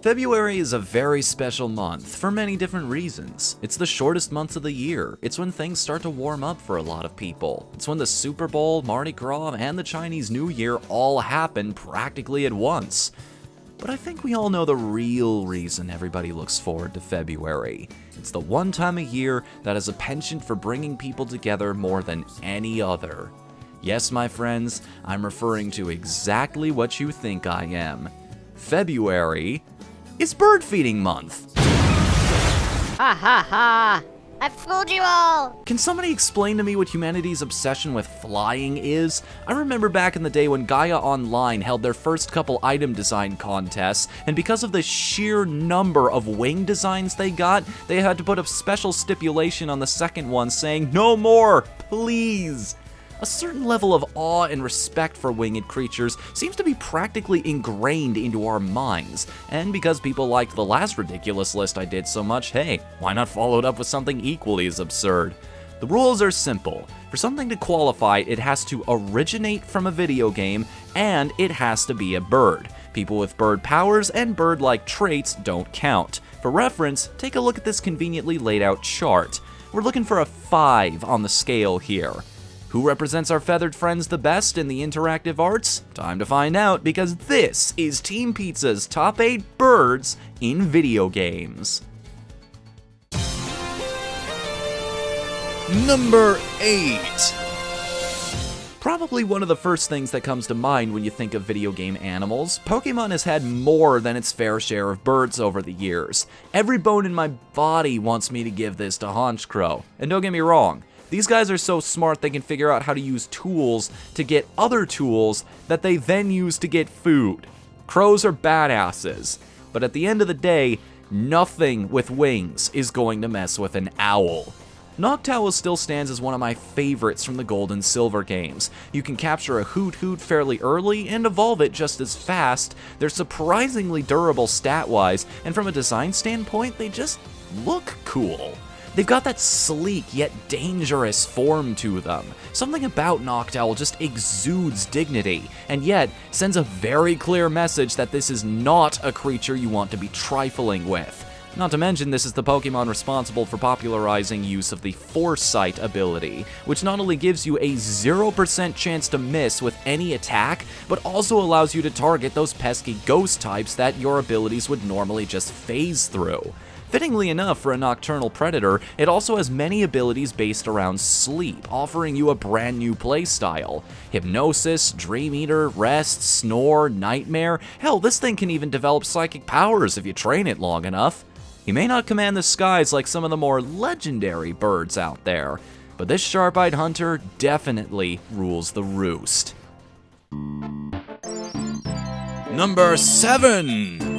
February is a very special month for many different reasons. It's the shortest month of the year. It's when things start to warm up for a lot of people. It's when the Super Bowl, Mardi Gras, and the Chinese New Year all happen practically at once. But I think we all know the real reason everybody looks forward to February. It's the one time a year that has a penchant for bringing people together more than any other. Yes, my friends, I'm referring to exactly what you think I am. February is bird feeding month. Ha ha ha! I fooled you all! Can somebody explain to me what humanity's obsession with flying is? I remember back in the day when Gaia Online held their first couple item design contests, and because of the sheer number of wing designs they got, they had to put a special stipulation on the second one saying, "No more, please!" A certain level of awe and respect for winged creatures seems to be practically ingrained into our minds, and because people liked the last ridiculous list I did so much, hey, why not follow it up with something equally as absurd? The rules are simple. For something to qualify, it has to originate from a video game, and it has to be a bird. People with bird powers and bird-like traits don't count. For reference, take a look at this conveniently laid out chart. We're looking for a 5 on the scale here. Who represents our feathered friends the best in the interactive arts? Time to find out, because this is Team Pizza's Top 8 Birds in Video Games. Number 8. Probably one of the first things that comes to mind when you think of video game animals, Pokemon has had more than its fair share of birds over the years. Every bone in my body wants me to give this to Honchkrow. And don't get me wrong, these guys are so smart they can figure out how to use tools to get other tools that they then use to get food. Crows are badasses, but at the end of the day, nothing with wings is going to mess with an owl. Noctowl still stands as one of my favorites from the Gold and Silver games. You can capture a Hoot fairly early and evolve it just as fast. They're surprisingly durable stat-wise, and from a design standpoint, they just look cool. They've got that sleek yet dangerous form to them. Something about Noctowl just exudes dignity, and yet sends a very clear message that this is not a creature you want to be trifling with. Not to mention, this is the Pokemon responsible for popularizing use of the Foresight ability, which not only gives you a 0% chance to miss with any attack, but also allows you to target those pesky ghost types that your abilities would normally just phase through. Fittingly enough for a nocturnal predator, it also has many abilities based around sleep, offering you a brand new playstyle. Hypnosis, Dream Eater, Rest, Snore, Nightmare, hell, this thing can even develop psychic powers if you train it long enough. He may not command the skies like some of the more legendary birds out there, but this sharp-eyed hunter definitely rules the roost. Number 7!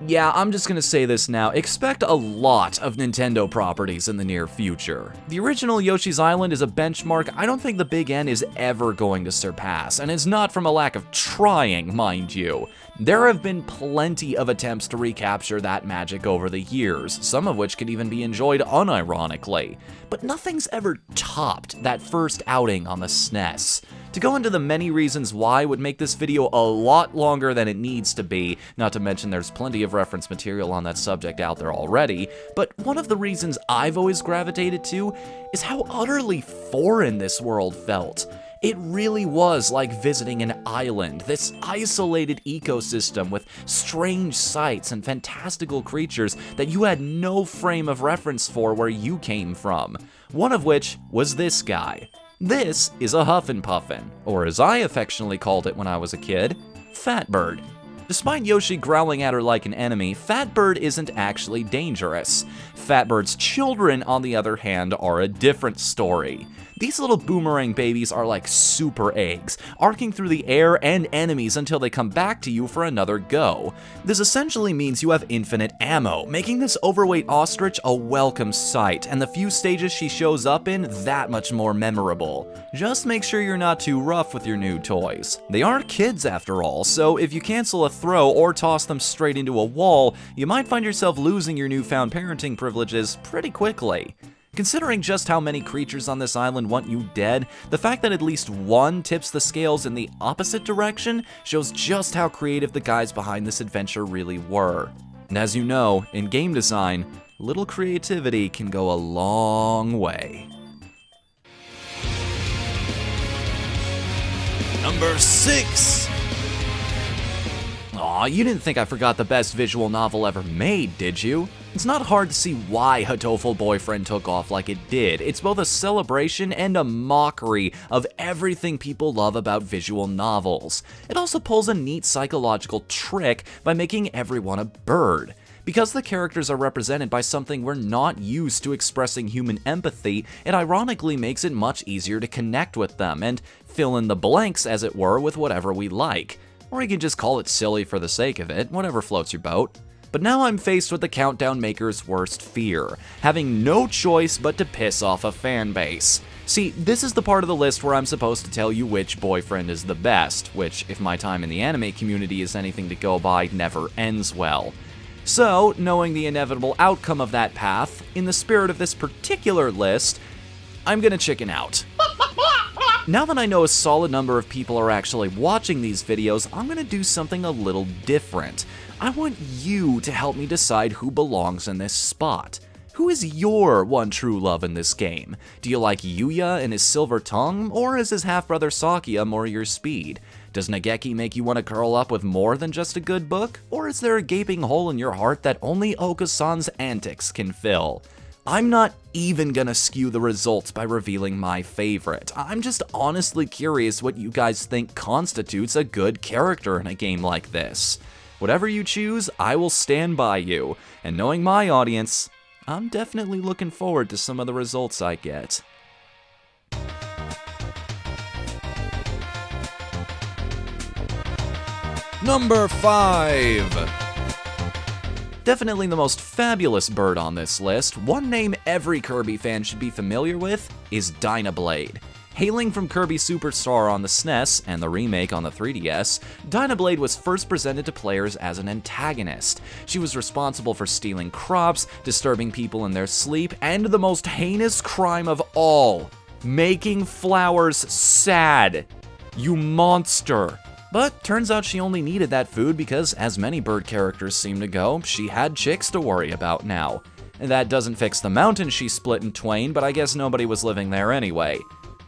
Yeah, I'm just gonna say this now. Expect a lot of Nintendo properties in the near future. The original Yoshi's Island is a benchmark I don't think the Big N is ever going to surpass, and it's not from a lack of trying, mind you. There have been plenty of attempts to recapture that magic over the years, some of which could even be enjoyed unironically, but nothing's ever topped that first outing on the SNES. To go into the many reasons why would make this video a lot longer than it needs to be, not to mention there's plenty of reference material on that subject out there already, but one of the reasons I've always gravitated to is how utterly foreign this world felt. It really was like visiting an island, this isolated ecosystem with strange sights and fantastical creatures that you had no frame of reference for where you came from. One of which was this guy. This is a Huffin' Puffin, or as I affectionately called it when I was a kid, Fatbird. Despite Yoshi growling at her like an enemy, Fatbird isn't actually dangerous. Fatbird's children, on the other hand, are a different story. These little boomerang babies are like super eggs, arcing through the air and enemies until they come back to you for another go. This essentially means you have infinite ammo, making this overweight ostrich a welcome sight, and the few stages she shows up in that much more memorable. Just make sure you're not too rough with your new toys. They aren't kids after all, so if you cancel a throw or toss them straight into a wall, you might find yourself losing your newfound parenting privileges pretty quickly. Considering just how many creatures on this island want you dead, the fact that at least one tips the scales in the opposite direction shows just how creative the guys behind this adventure really were. And as you know, in game design, little creativity can go a long way. Number 6! Aw, you didn't think I forgot the best visual novel ever made, did you? It's not hard to see why Whatthefnu Boyfriend took off like it did. It's both a celebration and a mockery of everything people love about visual novels. It also pulls a neat psychological trick by making everyone a bird. Because the characters are represented by something we're not used to expressing human empathy, it ironically makes it much easier to connect with them and fill in the blanks, as it were, with whatever we like. Or you can just call it silly for the sake of it, whatever floats your boat. But now I'm faced with the Countdown maker's worst fear, having no choice but to piss off a fan base. See, this is the part of the list where I'm supposed to tell you which boyfriend is the best, which, if my time in the anime community is anything to go by, never ends well. So, knowing the inevitable outcome of that path, in the spirit of this particular list, I'm gonna chicken out. Now that I know a solid number of people are actually watching these videos, I'm gonna do something a little different. I want you to help me decide who belongs in this spot. Who is your one true love in this game? Do you like Yuya and his silver tongue, or is his half-brother Sakuya more your speed? Does Nageki make you want to curl up with more than just a good book? Or is there a gaping hole in your heart that only Oka-san's antics can fill? I'm not even gonna skew the results by revealing my favorite. I'm just honestly curious what you guys think constitutes a good character in a game like this. Whatever you choose, I will stand by you, and knowing my audience, I'm definitely looking forward to some of the results I get. Number 5! Definitely the most fabulous bird on this list, one name every Kirby fan should be familiar with is Dinah Blade. Hailing from Kirby Superstar on the SNES and the remake on the 3DS, Dinah Blade was first presented to players as an antagonist. She was responsible for stealing crops, disturbing people in their sleep, and the most heinous crime of all, making flowers sad. You monster. But turns out she only needed that food because, as many bird characters seem to go, she had chicks to worry about now. And that doesn't fix the mountain she split in twain, but I guess nobody was living there anyway.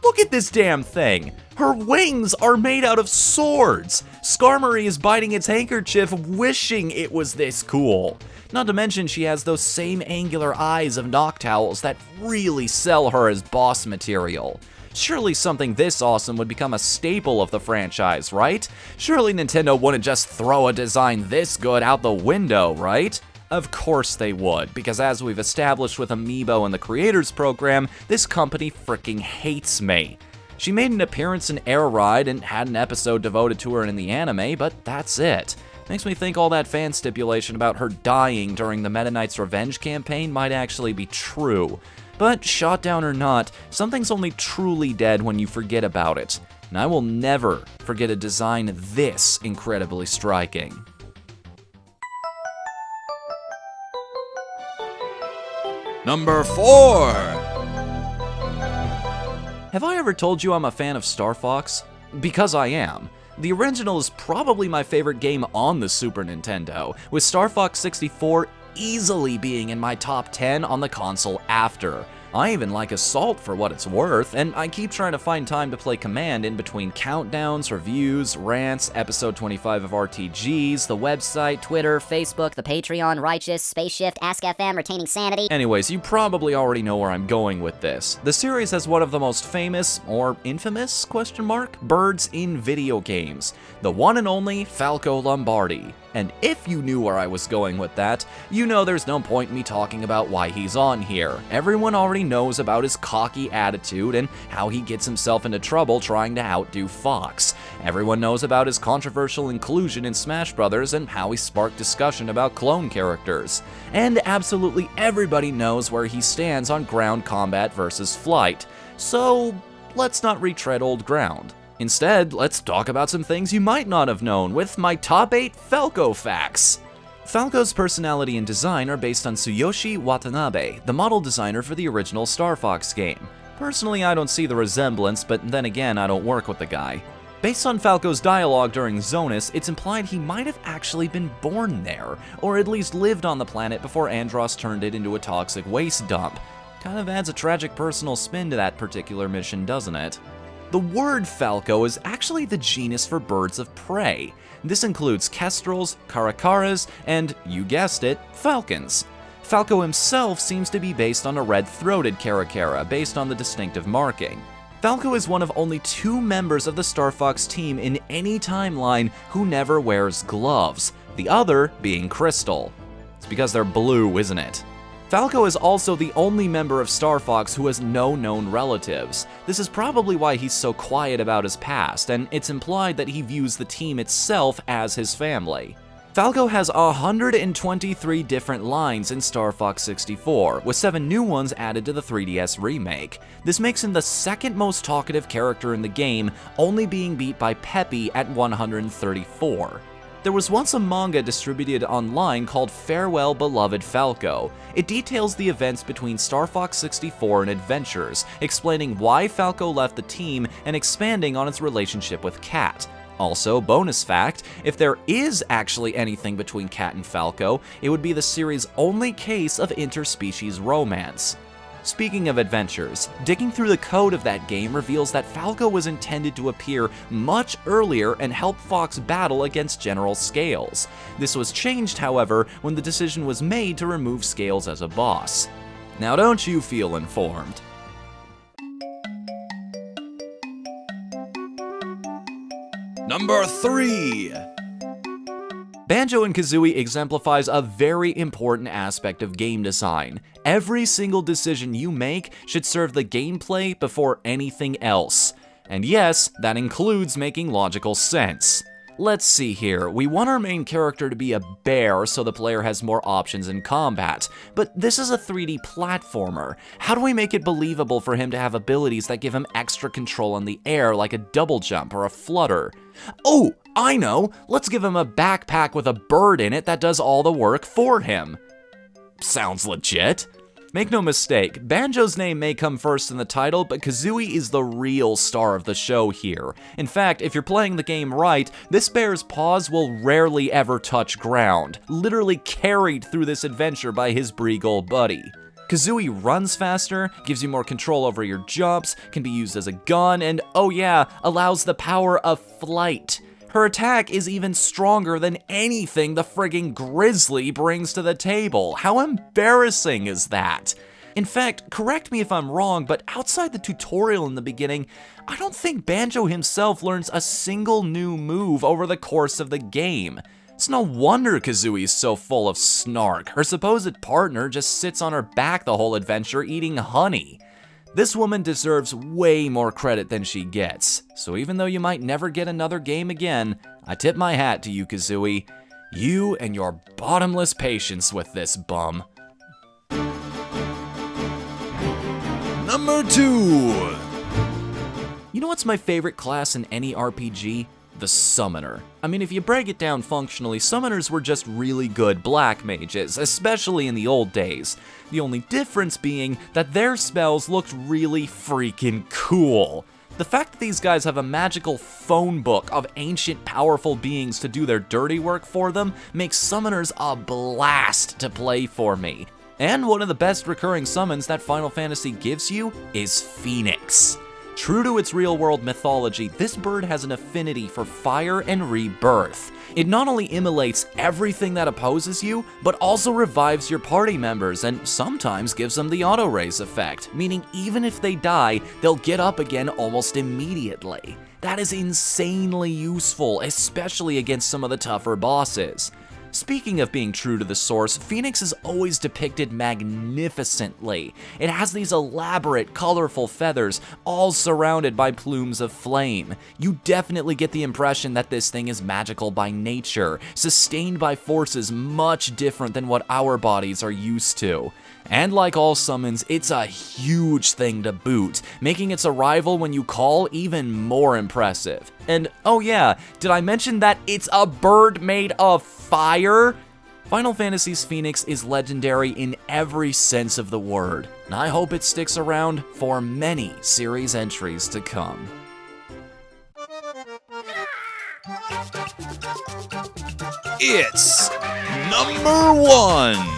Look at this damn thing! Her wings are made out of swords! Skarmory is biting its handkerchief wishing it was this cool. Not to mention she has those same angular eyes of Noctowls that really sell her as boss material. Surely something this awesome would become a staple of the franchise, right? Surely Nintendo wouldn't just throw a design this good out the window, right? Of course they would, because as we've established with Amiibo and the Creators Program, this company fricking hates me. She made an appearance in Air Ride and had an episode devoted to her in the anime, but that's it. Makes me think all that fan stipulation about her dying during the Meta Knight's Revenge campaign might actually be true. But shot down or not, something's only truly dead when you forget about it. And I will never forget a design this incredibly striking. Number 4! Have I ever told you I'm a fan of Star Fox? Because I am. The original is probably my favorite game on the Super Nintendo, with Star Fox 64 easily being in my top 10 on the console after. I even like Assault for what it's worth, and I keep trying to find time to play Command in between countdowns, reviews, rants, episode 25 of RTGs, the website, Twitter, Facebook, the Patreon, Righteous, Spaceshift, Ask FM, Retaining Sanity. Anyways, you probably already know where I'm going with this. The series has one of the most famous, or infamous, birds in video games. The one and only Falco Lombardi. And if you knew where I was going with that, you know there's no point in me talking about why he's on here. Everyone already knows about his cocky attitude and how he gets himself into trouble trying to outdo Fox. Everyone knows about his controversial inclusion in Smash Bros. And how he sparked discussion about clone characters. And absolutely everybody knows where he stands on ground combat versus flight. So, let's not retread old ground. Instead, let's talk about some things you might not have known with my top 8 Falco facts. Falco's personality and design are based on Tsuyoshi Watanabe, the model designer for the original Star Fox game. Personally, I don't see the resemblance, but then again, I don't work with the guy. Based on Falco's dialogue during Zonus, it's implied he might have actually been born there, or at least lived on the planet before Andross turned it into a toxic waste dump. Kind of adds a tragic personal spin to that particular mission, doesn't it? The word Falco is actually the genus for birds of prey. This includes kestrels, caracaras, and, you guessed it, falcons. Falco himself seems to be based on a red-throated caracara, based on the distinctive marking. Falco is one of only 2 members of the Star Fox team in any timeline who never wears gloves, the other being Crystal. It's because they're blue, isn't it? Falco is also the only member of Star Fox who has no known relatives. This is probably why he's so quiet about his past, and it's implied that he views the team itself as his family. Falco has 123 different lines in Star Fox 64, with 7 new ones added to the 3DS remake. This makes him the second most talkative character in the game, only being beat by Peppy at 134. There was once a manga distributed online called Farewell Beloved Falco. It details the events between Star Fox 64 and Adventures, explaining why Falco left the team and expanding on its relationship with Cat. Also, bonus fact, if there is actually anything between Cat and Falco, it would be the series' only case of interspecies romance. Speaking of Adventures, digging through the code of that game reveals that Falco was intended to appear much earlier and help Fox battle against General Scales. This was changed, however, when the decision was made to remove Scales as a boss. Now don't you feel informed? Number 3. Banjo Kazooie exemplifies a very important aspect of game design. Every single decision you make should serve the gameplay before anything else. And yes, that includes making logical sense. Let's see here, we want our main character to be a bear so the player has more options in combat, but this is a 3D platformer. How do we make it believable for him to have abilities that give him extra control in the air like a double jump or a flutter? Oh, I know! Let's give him a backpack with a bird in it that does all the work for him. Sounds legit. Make no mistake, Banjo's name may come first in the title, but Kazooie is the real star of the show here. In fact, if you're playing the game right, this bear's paws will rarely ever touch ground, literally carried through this adventure by his Breagle buddy. Kazooie runs faster, gives you more control over your jumps, can be used as a gun, and oh yeah, allows the power of flight. Her attack is even stronger than anything the friggin' Grizzly brings to the table. How embarrassing is that? In fact, correct me if I'm wrong, but outside the tutorial in the beginning, I don't think Banjo himself learns a single new move over the course of the game. It's no wonder Kazooie's so full of snark. Her supposed partner just sits on her back the whole adventure eating honey. This woman deserves way more credit than she gets, so even though you might never get another game again, I tip my hat to you, Kazooie. You and your bottomless patience with this bum. Number 2. You know what's my favorite class in any RPG? The Summoner. I mean, if you break it down functionally, Summoners were just really good black mages, especially in the old days. The only difference being that their spells looked really freaking cool. The fact that these guys have a magical phone book of ancient powerful beings to do their dirty work for them makes Summoners a blast to play for me. And one of the best recurring summons that Final Fantasy gives you is Phoenix. True to its real-world mythology, this bird has an affinity for fire and rebirth. It not only immolates everything that opposes you, but also revives your party members and sometimes gives them the auto-raise effect, meaning even if they die, they'll get up again almost immediately. That is insanely useful, especially against some of the tougher bosses. Speaking of being true to the source, Phoenix is always depicted magnificently. It has these elaborate, colorful feathers, all surrounded by plumes of flame. You definitely get the impression that this thing is magical by nature, sustained by forces much different than what our bodies are used to. And like all summons, it's a huge thing to boot, making its arrival when you call even more impressive. And oh yeah, did I mention that it's a bird made of fire? Final Fantasy's Phoenix is legendary in every sense of the word, and I hope it sticks around for many series entries to come. It's number 1!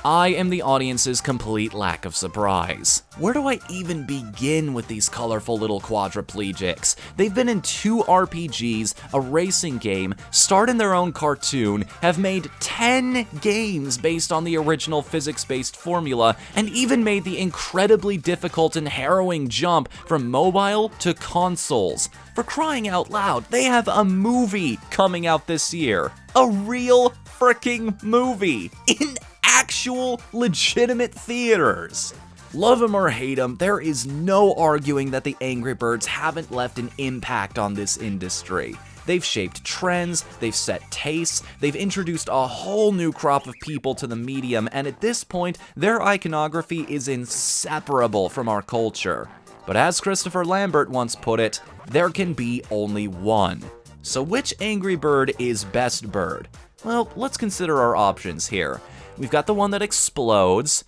I am the audience's complete lack of surprise. Where do I even begin with these colorful little quadriplegics? They've been in 2 RPGs, a racing game, starred in their own cartoon, have made 10 games based on the original physics-based formula, and even made the incredibly difficult and harrowing jump from mobile to consoles. For crying out loud, they have a movie coming out this year. A real freaking movie in actual legitimate theaters. Love them or hate them, there is no arguing that the Angry Birds haven't left an impact on this industry. They've shaped trends, they've set tastes, they've introduced a whole new crop of people to the medium, and at this point, their iconography is inseparable from our culture. But as Christopher Lambert once put it, there can be only one. So which Angry Bird is best bird? Well, let's consider our options here. We've got the one that explodes,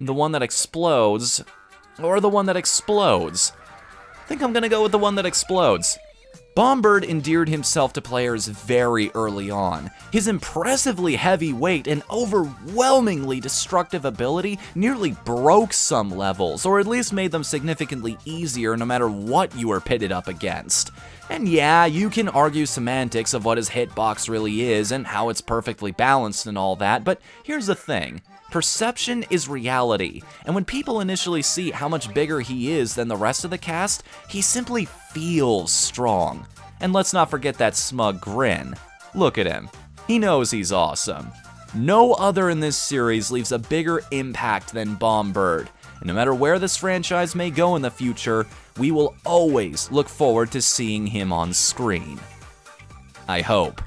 the one that explodes, or the one that explodes. I think I'm gonna go with the one that explodes. Bombird endeared himself to players very early on. His impressively heavy weight and overwhelmingly destructive ability nearly broke some levels, or at least made them significantly easier no matter what you were pitted up against. And yeah, you can argue semantics of what his hitbox really is and how it's perfectly balanced and all that, but here's the thing. Perception is reality, and when people initially see how much bigger he is than the rest of the cast, he simply feels strong. And let's not forget that smug grin. Look at him. He knows he's awesome. No other in this series leaves a bigger impact than Bombird, and no matter where this franchise may go in the future, we will always look forward to seeing him on screen. I hope.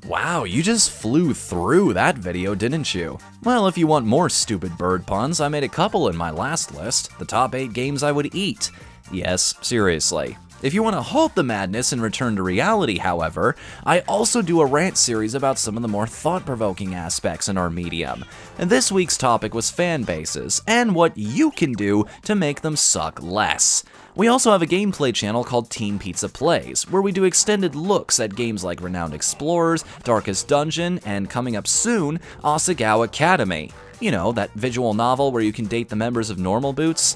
Wow, you just flew through that video, didn't you? Well, if you want more stupid bird puns, I made a couple in my last list, the top 8 games I would eat. Yes, seriously. If you want to halt the madness and return to reality, however, I also do a rant series about some of the more thought-provoking aspects in our medium. And this week's topic was fan bases, and what you can do to make them suck less. We also have a gameplay channel called Team Pizza Plays, where we do extended looks at games like Renowned Explorers, Darkest Dungeon, and coming up soon, Asagao Academy. You know, that visual novel where you can date the members of Normal Boots?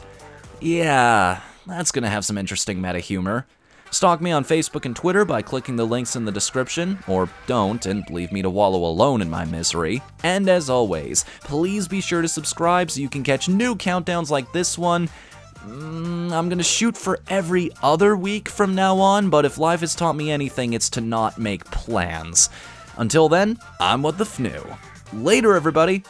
Yeah, that's gonna have some interesting meta humor. Stalk me on Facebook and Twitter by clicking the links in the description, or don't and leave me to wallow alone in my misery. And as always, please be sure to subscribe so you can catch new countdowns like this one. I'm gonna shoot for every other week from now on, but if life has taught me anything, it's to not make plans. Until then, I'm Whatthefnu. Later, everybody!